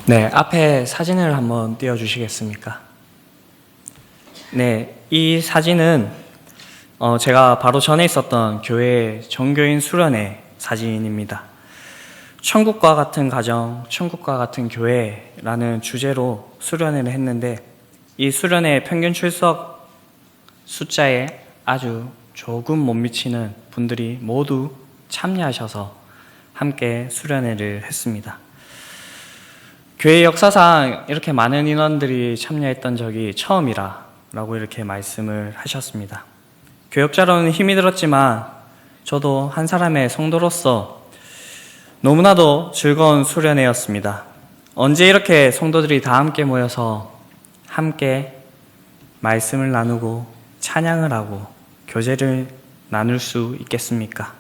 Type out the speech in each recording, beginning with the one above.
네, 앞에 사진을 한번 띄워주시겠습니까? 네, 이 사진은 제가 바로 전에 있었던 교회 정교인 수련회 사진입니다. 천국과 같은 가정, 천국과 같은 교회라는 주제로 수련회를 했는데 이 수련회 평균 출석 숫자에 아주 조금 못 미치는 분들이 모두 참여하셔서 함께 수련회를 했습니다. 교회 역사상 이렇게 많은 인원들이 참여했던 적이 처음이라고 이렇게 말씀을 하셨습니다. 교역자로는 힘이 들었지만 저도 한 사람의 성도로서 너무나도 즐거운 수련회였습니다. 언제 이렇게 성도들이 다 함께 모여서 함께 말씀을 나누고 찬양을 하고 교제를 나눌 수 있겠습니까?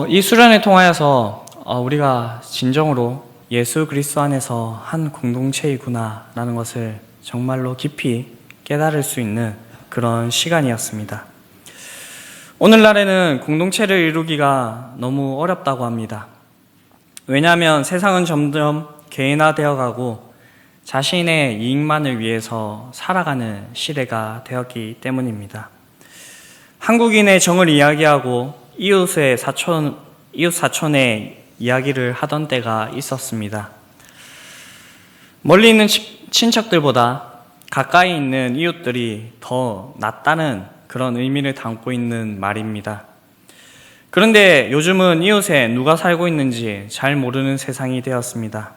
이 수련회 통하여서 우리가 진정으로 예수 그리스도 안에서 한 공동체이구나 라는 것을 정말로 깊이 깨달을 수 있는 그런 시간이었습니다. 오늘날에는 공동체를 이루기가 너무 어렵다고 합니다. 왜냐하면 세상은 점점 개인화되어 가고 자신의 이익만을 위해서 살아가는 시대가 되었기 때문입니다. 한국인의 정을 이야기하고 이웃 사촌의 이야기를 하던 때가 있었습니다. 멀리 있는 친척들보다 가까이 있는 이웃들이 더 낫다는 그런 의미를 담고 있는 말입니다. 그런데 요즘은 이웃에 누가 살고 있는지 잘 모르는 세상이 되었습니다.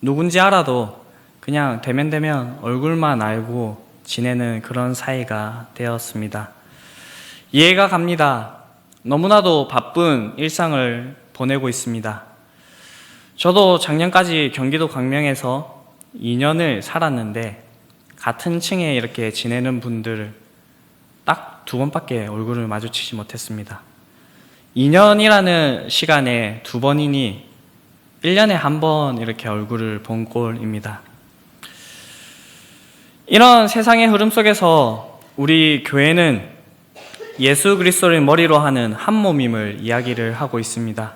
누군지 알아도 그냥 대면 얼굴만 알고 지내는 그런 사이가 되었습니다. 이해가 갑니다. 너무나도 바쁜 일상을 보내고 있습니다. 저도 작년까지 경기도 광명에서 2년을 살았는데 같은 층에 이렇게 지내는 분들 딱 2번밖에 얼굴을 마주치지 못했습니다. 2년이라는 시간에 2번이니 1년에 1번 이렇게 얼굴을 본 꼴입니다. 이런 세상의 흐름 속에서 우리 교회는 예수 그리스도를 머리로 하는 한 몸임을 이야기를 하고 있습니다.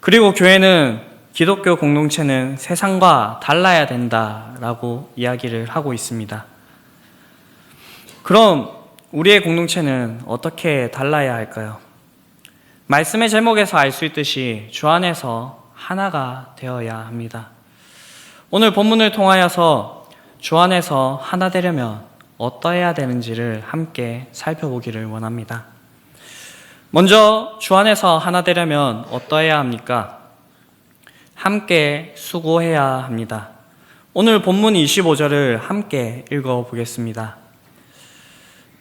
그리고 교회는 기독교 공동체는 세상과 달라야 된다라고 이야기를 하고 있습니다. 그럼 우리의 공동체는 어떻게 달라야 할까요? 말씀의 제목에서 알 수 있듯이 주 안에서 하나가 되어야 합니다. 오늘 본문을 통하여서 주 안에서 하나 되려면 어떠해야 되는지를 함께 살펴보기를 원합니다. 먼저 주 안에서 하나 되려면 어떠해야 합니까? 함께 수고해야 합니다. 오늘 본문 25절을 함께 읽어보겠습니다.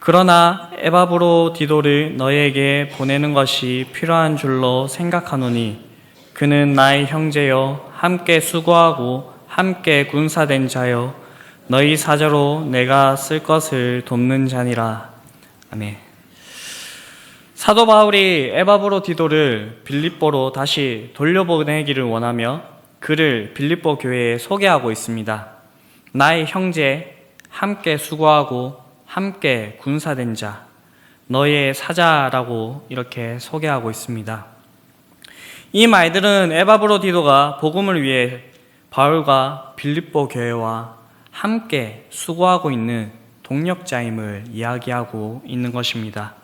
그러나 에바브로디도를 너희에게 보내는 것이 필요한 줄로 생각하노니 그는 나의 형제여 함께 수고하고 함께 군사된 자여 너희 사자로 내가 쓸 것을 돕는 자니라. 아멘. 사도 바울이 에바브로디도를 빌립보로 다시 돌려보내기를 원하며 그를 빌립보 교회에 소개하고 있습니다. 나의 형제, 함께 수고하고 함께 군사된 자, 너의 사자라고 이렇게 소개하고 있습니다. 이 말들은 에바브로디도가 복음을 위해 바울과 빌립보 교회와 함께 수고하고 있는 동력자임을 이야기하고 있는 것입니다.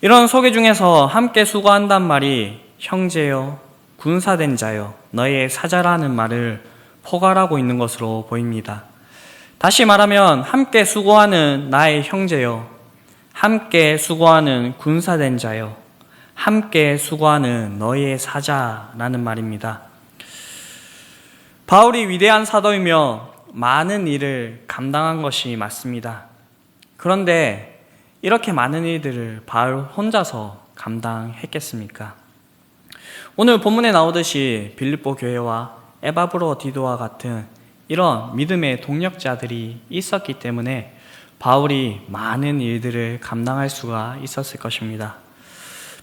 이런 소개 중에서 함께 수고한단 말이 형제여, 군사된 자여, 너의 사자라는 말을 포괄하고 있는 것으로 보입니다. 다시 말하면 함께 수고하는 나의 형제여, 함께 수고하는 군사된 자여, 함께 수고하는 너의 사자라는 말입니다. 바울이 위대한 사도이며 많은 일을 감당한 것이 맞습니다. 그런데 이렇게 많은 일들을 바울 혼자서 감당했겠습니까? 오늘 본문에 나오듯이 빌립보 교회와 에바브로디도와 같은 이런 믿음의 동력자들이 있었기 때문에 바울이 많은 일들을 감당할 수가 있었을 것입니다.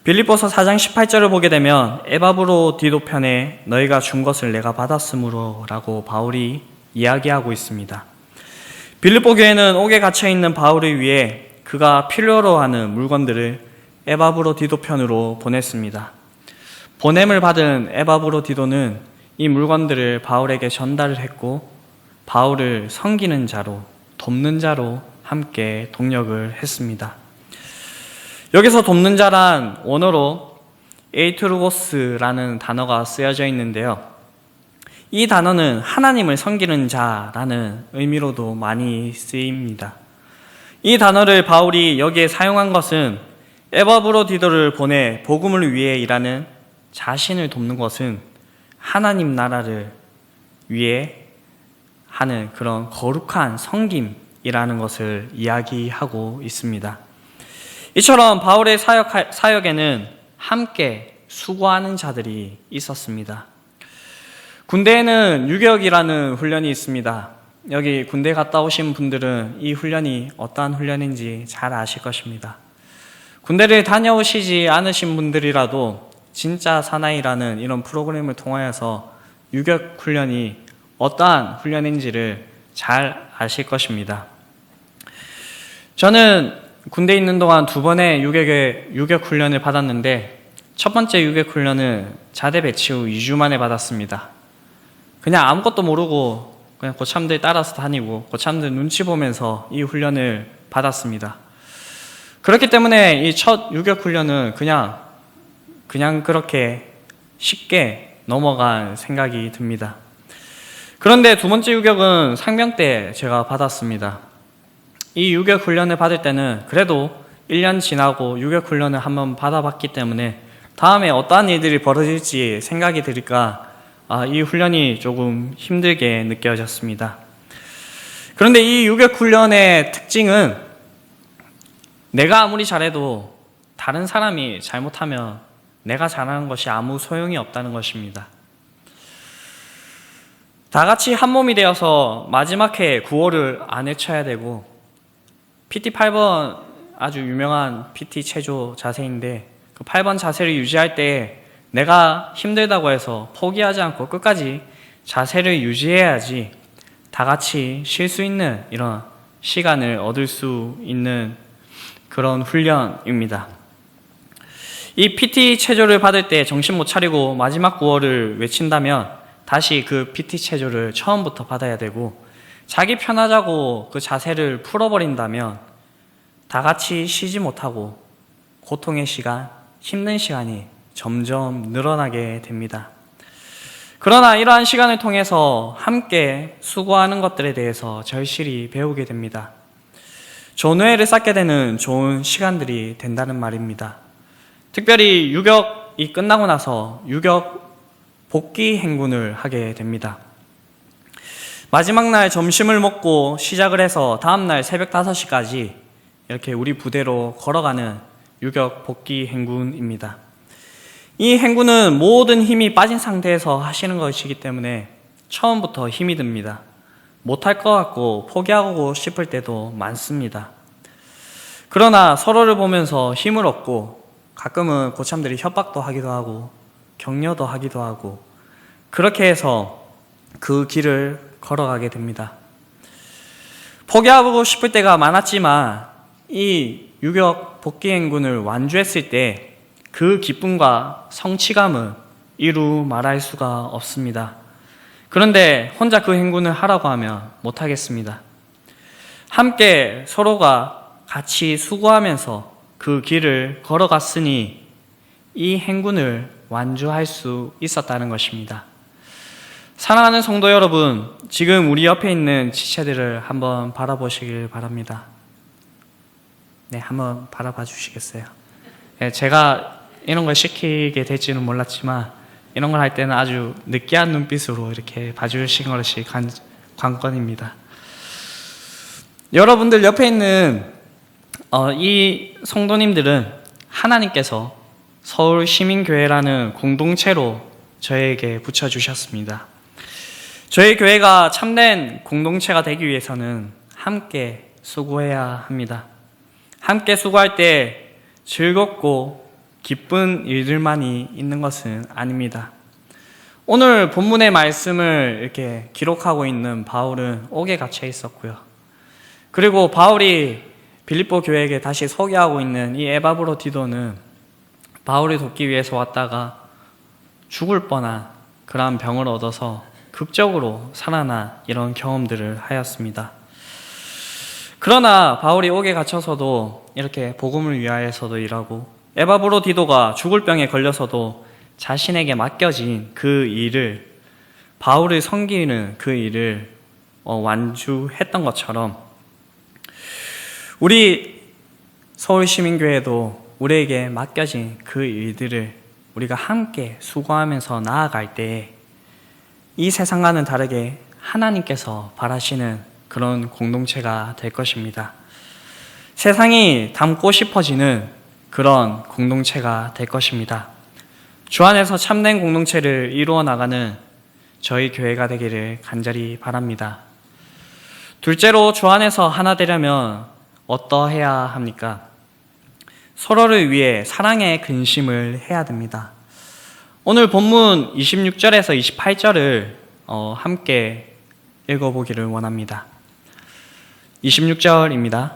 빌립보서 4장 18절을 보게 되면 에바브로디도 편에 너희가 준 것을 내가 받았으므로 라고 바울이 이야기하고 있습니다. 빌립보 교회는 옥에 갇혀있는 바울을 위해 그가 필요로 하는 물건들을 에바브로디도 편으로 보냈습니다. 보냄을 받은 에바브로디도는 이 물건들을 바울에게 전달을 했고 바울을 섬기는 자로, 돕는 자로 함께 동력을 했습니다. 여기서 돕는 자란 원어로 에이트루고스라는 단어가 쓰여져 있는데요. 이 단어는 하나님을 섬기는 자라는 의미로도 많이 쓰입니다. 이 단어를 바울이 여기에 사용한 것은 에바브로디도를 보내 복음을 위해 일하는 자신을 돕는 것은 하나님 나라를 위해 하는 그런 거룩한 섬김이라는 것을 이야기하고 있습니다. 이처럼 바울의 사역에는 함께 수고하는 자들이 있었습니다. 군대에는 유격이라는 훈련이 있습니다. 여기 군대 갔다 오신 분들은 이 훈련이 어떠한 훈련인지 잘 아실 것입니다. 군대를 다녀오시지 않으신 분들이라도 진짜 사나이라는 이런 프로그램을 통하여서 유격 훈련이 어떠한 훈련인지를 잘 아실 것입니다. 저는 군대에 있는 동안 2번의 유격 훈련을 받았는데 첫 번째 유격 훈련은 자대 배치 후 2주 만에 받았습니다. 그냥 아무것도 모르고 그냥 고참들 따라서 다니고 고참들 눈치 보면서 이 훈련을 받았습니다. 그렇기 때문에 이 첫 유격 훈련은 그냥 그렇게 쉽게 넘어간 생각이 듭니다. 그런데 2번째 유격은 상병 때 제가 받았습니다. 이 유격 훈련을 받을 때는 그래도 1년 지나고 유격 훈련을 한번 받아봤기 때문에 다음에 어떠한 일들이 벌어질지 생각이 드니까 이 훈련이 조금 힘들게 느껴졌습니다. 그런데 이 유격 훈련의 특징은 내가 아무리 잘해도 다른 사람이 잘못하면 내가 잘하는 것이 아무 소용이 없다는 것입니다. 다 같이 한 몸이 되어서 마지막 해에 구호를 안 외쳐야 되고 PT 8번 아주 유명한 PT 체조 자세인데 그 8번 자세를 유지할 때 내가 힘들다고 해서 포기하지 않고 끝까지 자세를 유지해야지 다 같이 쉴 수 있는 이런 시간을 얻을 수 있는 그런 훈련입니다. 이 PT 체조를 받을 때 정신 못 차리고 마지막 구호를 외친다면 다시 그 PT 체조를 처음부터 받아야 되고 자기 편하자고 그 자세를 풀어버린다면 다 같이 쉬지 못하고 고통의 시간, 힘든 시간이 점점 늘어나게 됩니다. 그러나 이러한 시간을 통해서 함께 수고하는 것들에 대해서 절실히 배우게 됩니다. 존회를 쌓게 되는 좋은 시간들이 된다는 말입니다. 특별히 유격이 끝나고 나서 유격 복귀 행군을 하게 됩니다. 마지막 날 점심을 먹고 시작을 해서 다음날 새벽 5시까지 이렇게 우리 부대로 걸어가는 유격 복귀 행군입니다. 이 행군은 모든 힘이 빠진 상태에서 하시는 것이기 때문에 처음부터 힘이 듭니다. 못할 것 같고 포기하고 싶을 때도 많습니다. 그러나 서로를 보면서 힘을 얻고 가끔은 고참들이 협박도 하기도 하고 격려도 하기도 하고 그렇게 해서 그 길을 걸어가게 됩니다. 포기하고 싶을 때가 많았지만 이 유격 복귀 행군을 완주했을 때 그 기쁨과 성취감은 이루 말할 수가 없습니다. 그런데 혼자 그 행군을 하라고 하면 못하겠습니다. 함께 서로가 같이 수고하면서 그 길을 걸어갔으니 이 행군을 완주할 수 있었다는 것입니다. 사랑하는 성도 여러분, 지금 우리 옆에 있는 지체들을 한번 바라보시길 바랍니다. 네, 한번 바라봐 주시겠어요? 네, 제가 이런 걸 시키게 될지는 몰랐지만 이런 걸 할 때는 아주 느끼한 눈빛으로 이렇게 봐주신 것이 관건입니다. 여러분들 옆에 있는 이 성도님들은 하나님께서 서울시민교회라는 공동체로 저에게 붙여주셨습니다. 저희 교회가 참된 공동체가 되기 위해서는 함께 수고해야 합니다. 함께 수고할 때 즐겁고 기쁜 일들만이 있는 것은 아닙니다. 오늘 본문의 말씀을 이렇게 기록하고 있는 바울은 옥에 갇혀 있었고요. 그리고 바울이 빌립보 교회에게 다시 소개하고 있는 이 에바브로디도는 바울을 돕기 위해서 왔다가 죽을 뻔한 그러한 병을 얻어서 극적으로 살아나 이런 경험들을 하였습니다. 그러나 바울이 옥에 갇혀서도 이렇게 복음을 위하여서도 일하고 에바브로디도가 죽을 병에 걸려서도 자신에게 맡겨진 그 일을 바울을 섬기는 그 일을 완주했던 것처럼 우리 서울시민교회도 우리에게 맡겨진 그 일들을 우리가 함께 수고하면서 나아갈 때 이 세상과는 다르게 하나님께서 바라시는 그런 공동체가 될 것입니다. 세상이 닮고 싶어지는 그런 공동체가 될 것입니다. 주 안에서 참된 공동체를 이루어 나가는 저희 교회가 되기를 간절히 바랍니다. 둘째로 주 안에서 하나 되려면 어떠해야 합니까? 서로를 위해 사랑의 근심을 해야 됩니다. 오늘 본문 26절에서 28절을 함께 읽어보기를 원합니다. 26절입니다.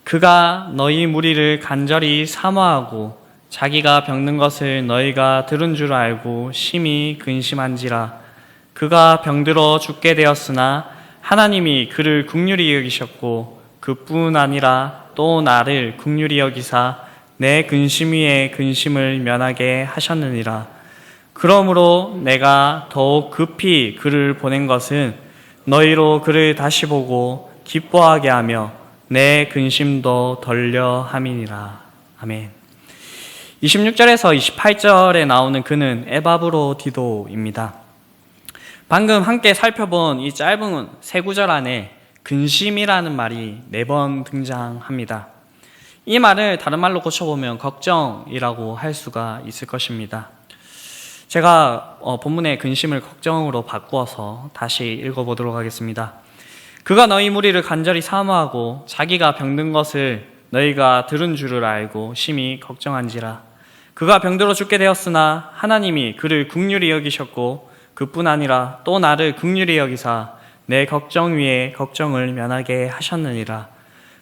그가 너희 무리를 간절히 사모하고 자기가 병든 것을 너희가 들은 줄 알고 심히 근심한지라. 그가 병들어 죽게 되었으나 하나님이 그를 긍휼히 여기셨고 그뿐 아니라 또 나를 긍휼히 여기사 내 근심 위에 근심을 면하게 하셨느니라. 그러므로 내가 더욱 급히 그를 보낸 것은 너희로 그를 다시 보고 기뻐하게 하며 내 근심도 덜려 함이니라. 아멘. 26절에서 28절에 나오는 그는 에바브로디도입니다. 방금 함께 살펴본 이 짧은 세 구절 안에 근심이라는 말이 4번 등장합니다. 이 말을 다른 말로 고쳐보면 걱정이라고 할 수가 있을 것입니다. 제가 본문의 근심을 걱정으로 바꾸어서 다시 읽어보도록 하겠습니다. 그가 너희 무리를 간절히 사모하고 자기가 병든 것을 너희가 들은 줄을 알고 심히 걱정한지라. 그가 병들어 죽게 되었으나 하나님이 그를 긍휼히 여기셨고 그뿐 아니라 또 나를 긍휼히 여기사 내 걱정 위에 걱정을 면하게 하셨느니라.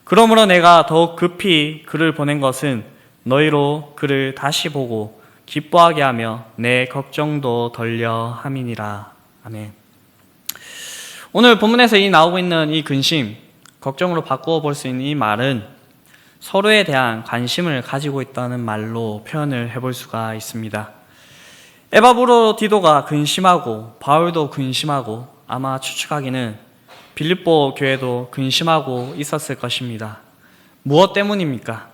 그러므로 내가 더욱 급히 그를 보낸 것은 너희로 그를 다시 보고 기뻐하게 하며 내 걱정도 덜려 함이니라. 아멘. 오늘 본문에서 나오고 있는 이 근심, 걱정으로 바꾸어 볼 수 있는 이 말은 서로에 대한 관심을 가지고 있다는 말로 표현을 해볼 수가 있습니다. 에바브로디도가 근심하고 바울도 근심하고 아마 추측하기는 빌립보 교회도 근심하고 있었을 것입니다. 무엇 때문입니까?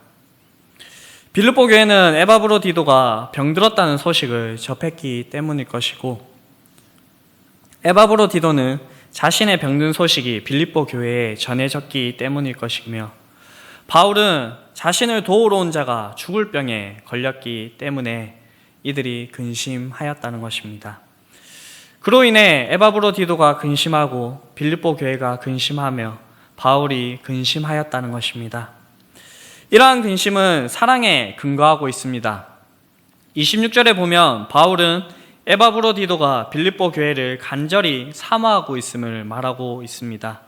빌립보 교회는 에바브로디도가 병들었다는 소식을 접했기 때문일 것이고 에바브로디도는 자신의 병든 소식이 빌립보 교회에 전해졌기 때문일 것이며 바울은 자신을 도우러 온 자가 죽을 병에 걸렸기 때문에 이들이 근심하였다는 것입니다. 그로 인해 에바브로디도가 근심하고 빌립보 교회가 근심하며 바울이 근심하였다는 것입니다. 이러한 근심은 사랑에 근거하고 있습니다. 26절에 보면 바울은 에바브로디도가 빌립보 교회를 간절히 사모하고 있음을 말하고 있습니다.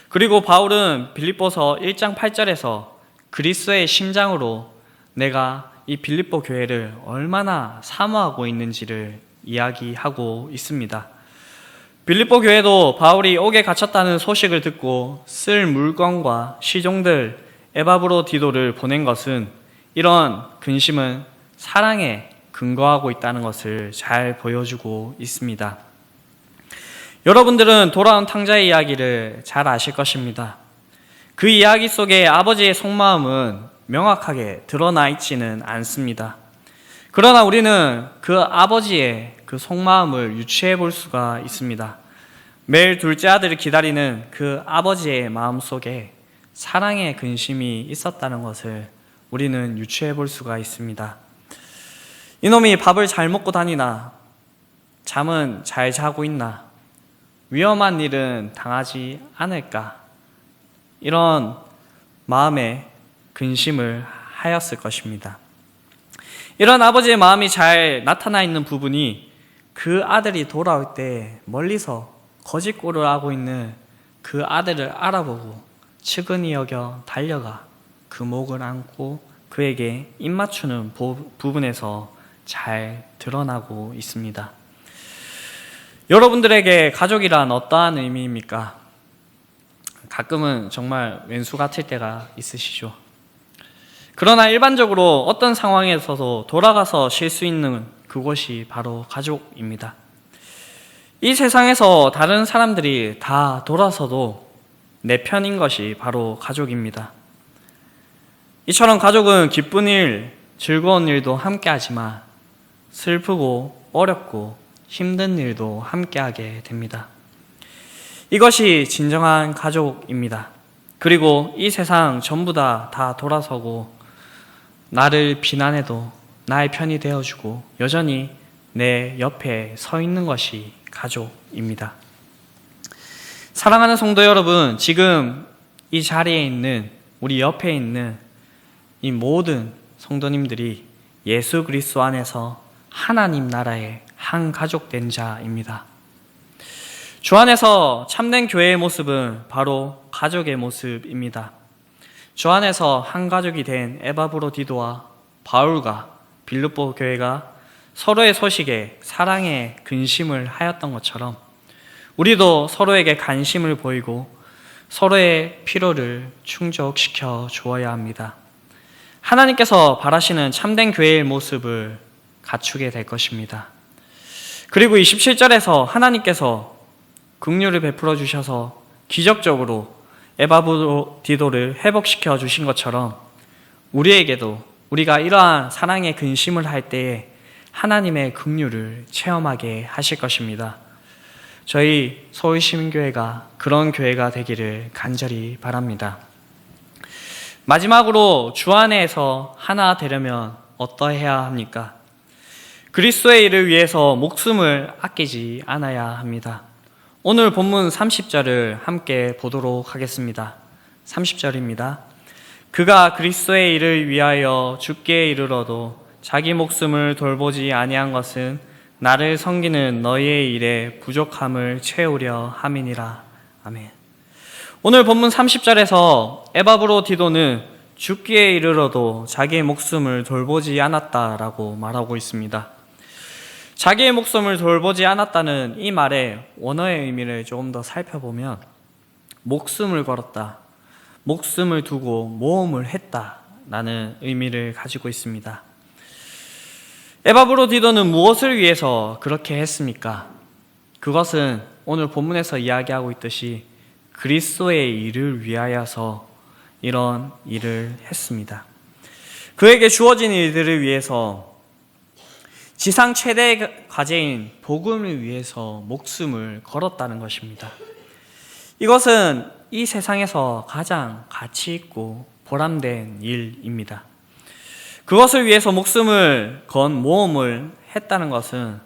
그리고 바울은 빌립보서 1장 8절에서 그리스도의 심장으로 내가 이 빌립보 교회를 얼마나 사모하고 있는지를 이야기하고 있습니다. 빌립보 교회도 바울이 옥에 갇혔다는 소식을 듣고 쓸 물건과 시종들 에바브로디도를 보낸 것은 이런 근심은 사랑에 근거하고 있다는 것을 잘 보여주고 있습니다. 여러분들은 돌아온 탕자의 이야기를 잘 아실 것입니다. 그 이야기 속에 아버지의 속마음은 명확하게 드러나 있지는 않습니다. 그러나 우리는 그 아버지의 그 속마음을 유추해 볼 수가 있습니다. 매일 둘째 아들을 기다리는 그 아버지의 마음 속에 사랑의 근심이 있었다는 것을 우리는 유추해 볼 수가 있습니다. 이놈이 밥을 잘 먹고 다니나? 잠은 잘 자고 있나? 위험한 일은 당하지 않을까? 이런 마음에 근심을 하였을 것입니다. 이런 아버지의 마음이 잘 나타나 있는 부분이 그 아들이 돌아올 때 멀리서 거짓골을 하고 있는 그 아들을 알아보고 측은히 여겨 달려가 그 목을 안고 그에게 입맞추는 부분에서 잘 드러나고 있습니다. 여러분들에게 가족이란 어떠한 의미입니까? 가끔은 정말 왼수 같을 때가 있으시죠. 그러나 일반적으로 어떤 상황에서도 돌아가서 쉴 수 있는 그곳이 바로 가족입니다. 이 세상에서 다른 사람들이 다 돌아서도 내 편인 것이 바로 가족입니다. 이처럼 가족은 기쁜 일, 즐거운 일도 함께 하지만 슬프고 어렵고 힘든 일도 함께하게 됩니다. 이것이 진정한 가족입니다. 그리고 이 세상 전부 다 돌아서고 나를 비난해도 나의 편이 되어주고 여전히 내 옆에 서 있는 것이 가족입니다. 사랑하는 성도 여러분, 지금 이 자리에 있는 우리 옆에 있는 이 모든 성도님들이 예수 그리스도 안에서 하나님 나라의 한 가족 된 자입니다. 주 안에서 참된 교회의 모습은 바로 가족의 모습입니다. 주 안에서 한 가족이 된 에바브로디도와 바울과 빌립보 교회가 서로의 소식에 사랑에 근심을 하였던 것처럼 우리도 서로에게 관심을 보이고 서로의 필요를 충족시켜 주어야 합니다. 하나님께서 바라시는 참된 교회의 모습을 갖추게 될 것입니다. 그리고 27절에서 하나님께서 긍휼을 베풀어 주셔서 기적적으로 에바브로디도를 회복시켜 주신 것처럼 우리에게도 우리가 이러한 사랑의 근심을 할 때에 하나님의 긍휼을 체험하게 하실 것입니다. 저희 서울시민교회가 그런 교회가 되기를 간절히 바랍니다. 마지막으로 주 안에서 하나 되려면 어떠해야 합니까? 그리스도의 일을 위해서 목숨을 아끼지 않아야 합니다. 오늘 본문 30절을 함께 보도록 하겠습니다. 30절입니다. 그가 그리스도의 일을 위하여 죽기에 이르러도 자기 목숨을 돌보지 아니한 것은 나를 섬기는 너희의 일에 부족함을 채우려 함이니라. 아멘. 오늘 본문 30절에서 에바브로디도는 죽기에 이르러도 자기의 목숨을 돌보지 않았다라고 말하고 있습니다. 자기의 목숨을 돌보지 않았다는 이 말의 원어의 의미를 조금 더 살펴보면 목숨을 걸었다, 목숨을 두고 모험을 했다라는 의미를 가지고 있습니다. 에바브로디도는 무엇을 위해서 그렇게 했습니까? 그것은 오늘 본문에서 이야기하고 있듯이 그리스도의 일을 위하여서 이런 일을 했습니다. 그에게 주어진 일들을 위해서 지상 최대의 과제인 복음을 위해서 목숨을 걸었다는 것입니다. 이것은 이 세상에서 가장 가치 있고 보람된 일입니다. 그것을 위해서 목숨을 건 모험을 했다는 것은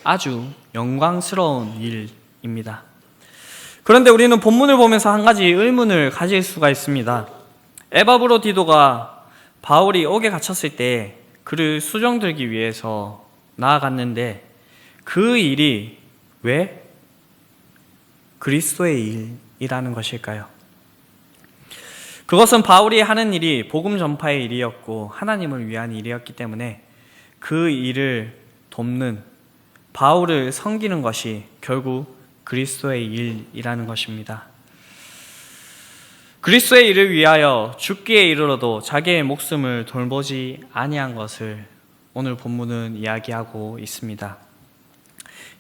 아주 영광스러운 일입니다. 그런데 우리는 본문을 보면서 한 가지 의문을 가질 수가 있습니다. 에바브로디도가 바울이 옥에 갇혔을 때 그를 수종들기 위해서 나아갔는데 그 일이 왜 그리스도의 일이라는 것일까요? 그것은 바울이 하는 일이 복음 전파의 일이었고 하나님을 위한 일이었기 때문에 그 일을 돕는 바울을 섬기는 것이 결국 그리스도의 일이라는 것입니다. 그리스도의 일을 위하여 죽기에 이르러도 자기의 목숨을 돌보지 아니한 것을 오늘 본문은 이야기하고 있습니다.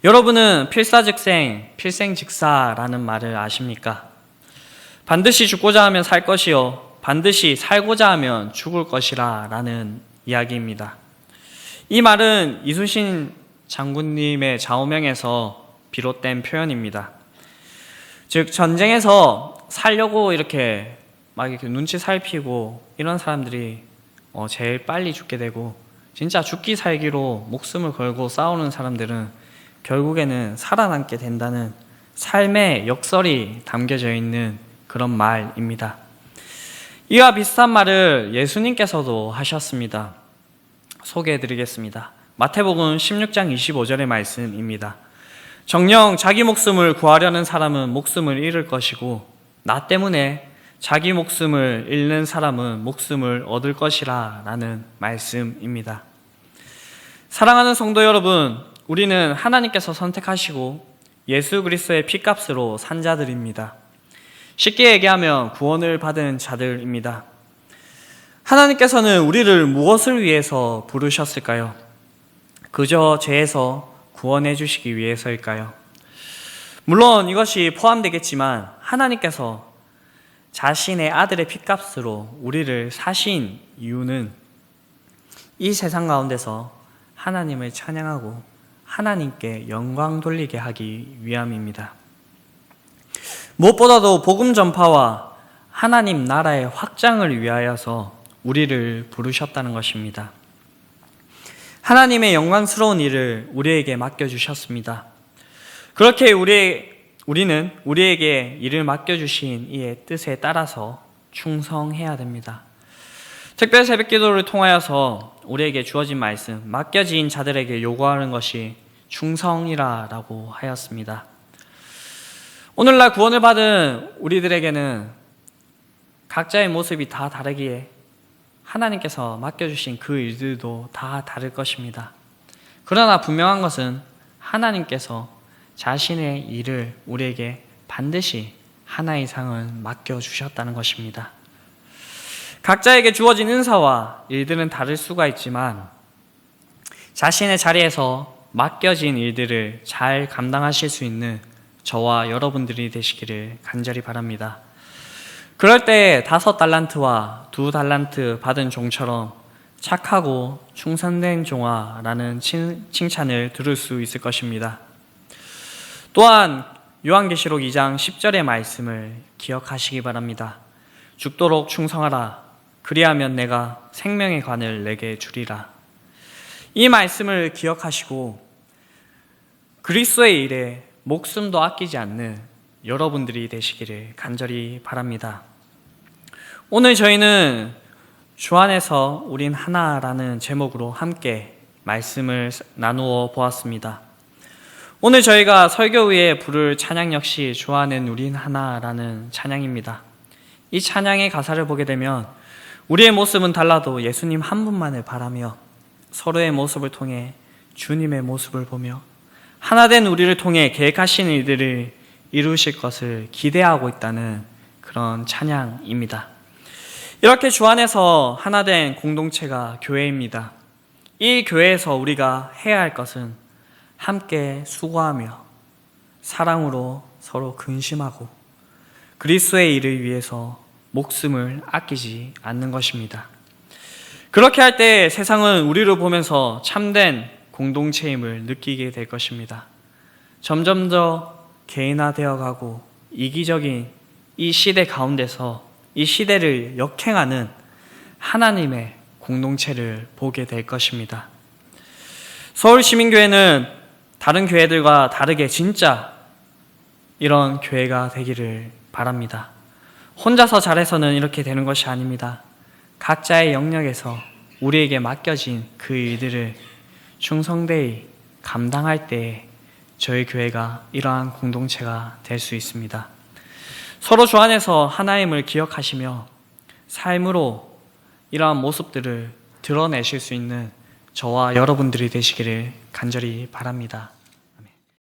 여러분은 필사즉생, 필생즉사라는 말을 아십니까? 반드시 죽고자 하면 살 것이요 반드시 살고자 하면 죽을 것이라 라는 이야기입니다. 이 말은 이순신 장군님의 좌우명에서 비롯된 표현입니다. 즉 전쟁에서 살려고 이렇게 막 이렇게 눈치 살피고 이런 사람들이 제일 빨리 죽게 되고 진짜 죽기 살기로 목숨을 걸고 싸우는 사람들은 결국에는 살아남게 된다는 삶의 역설이 담겨져 있는 그런 말입니다. 이와 비슷한 말을 예수님께서도 하셨습니다. 소개해드리겠습니다. 마태복음 16장 25절의 말씀입니다. 정녕 자기 목숨을 구하려는 사람은 목숨을 잃을 것이고 나 때문에 자기 목숨을 잃는 사람은 목숨을 얻을 것이라 라는 말씀입니다. 사랑하는 성도 여러분, 우리는 하나님께서 선택하시고 예수 그리스도의 피값으로 산 자들입니다. 쉽게 얘기하면 구원을 받은 자들입니다. 하나님께서는 우리를 무엇을 위해서 부르셨을까요? 그저 죄에서 구원해 주시기 위해서일까요? 물론 이것이 포함되겠지만 하나님께서 자신의 아들의 피값으로 우리를 사신 이유는 이 세상 가운데서 하나님을 찬양하고 하나님께 영광 돌리게 하기 위함입니다. 무엇보다도 복음 전파와 하나님 나라의 확장을 위하여서 우리를 부르셨다는 것입니다. 하나님의 영광스러운 일을 우리에게 맡겨주셨습니다. 그렇게 우리는 우리에게 일을 맡겨주신 이의 뜻에 따라서 충성해야 됩니다. 특별 새벽 기도를 통하여서 우리에게 주어진 말씀, 맡겨진 자들에게 요구하는 것이 충성이라고 하였습니다. 오늘날 구원을 받은 우리들에게는 각자의 모습이 다 다르기에 하나님께서 맡겨주신 그 일들도 다 다를 것입니다. 그러나 분명한 것은 하나님께서 자신의 일을 우리에게 반드시 하나 이상은 맡겨주셨다는 것입니다. 각자에게 주어진 은사와 일들은 다를 수가 있지만 자신의 자리에서 맡겨진 일들을 잘 감당하실 수 있는 저와 여러분들이 되시기를 간절히 바랍니다. 그럴 때 5달란트와 2달란트 받은 종처럼 착하고 충성된 종아라는 칭찬을 들을 수 있을 것입니다. 또한 요한계시록 2장 10절의 말씀을 기억하시기 바랍니다. 죽도록 충성하라. 그리하면 내가 생명의 관을 내게 주리라. 이 말씀을 기억하시고 그리스도의 일에 목숨도 아끼지 않는 여러분들이 되시기를 간절히 바랍니다. 오늘 저희는 주 안에서 우린 하나라는 제목으로 함께 말씀을 나누어 보았습니다. 오늘 저희가 설교 후에 부를 찬양 역시 주 안엔 우린 하나라는 찬양입니다. 이 찬양의 가사를 보게 되면 우리의 모습은 달라도 예수님 한 분만을 바라며 서로의 모습을 통해 주님의 모습을 보며 하나된 우리를 통해 계획하신 일들을 이루실 것을 기대하고 있다는 그런 찬양입니다. 이렇게 주 안에서 하나된 공동체가 교회입니다. 이 교회에서 우리가 해야 할 것은 함께 수고하며 사랑으로 서로 근심하고 그리스도의 일을 위해서 목숨을 아끼지 않는 것입니다. 그렇게 할 때 세상은 우리를 보면서 참된 공동체임을 느끼게 될 것입니다. 점점 더 개인화되어 가고 이기적인 이 시대 가운데서 이 시대를 역행하는 하나님의 공동체를 보게 될 것입니다. 서울시민교회는 다른 교회들과 다르게 진짜 이런 교회가 되기를 바랍니다. 혼자서 잘해서는 이렇게 되는 것이 아닙니다. 각자의 영역에서 우리에게 맡겨진 그 일들을 충성되이 감당할 때 저희 교회가 이러한 공동체가 될 수 있습니다. 서로 주 안에서 하나임을 기억하시며 삶으로 이러한 모습들을 드러내실 수 있는 저와 여러분들이 되시기를 간절히 바랍니다.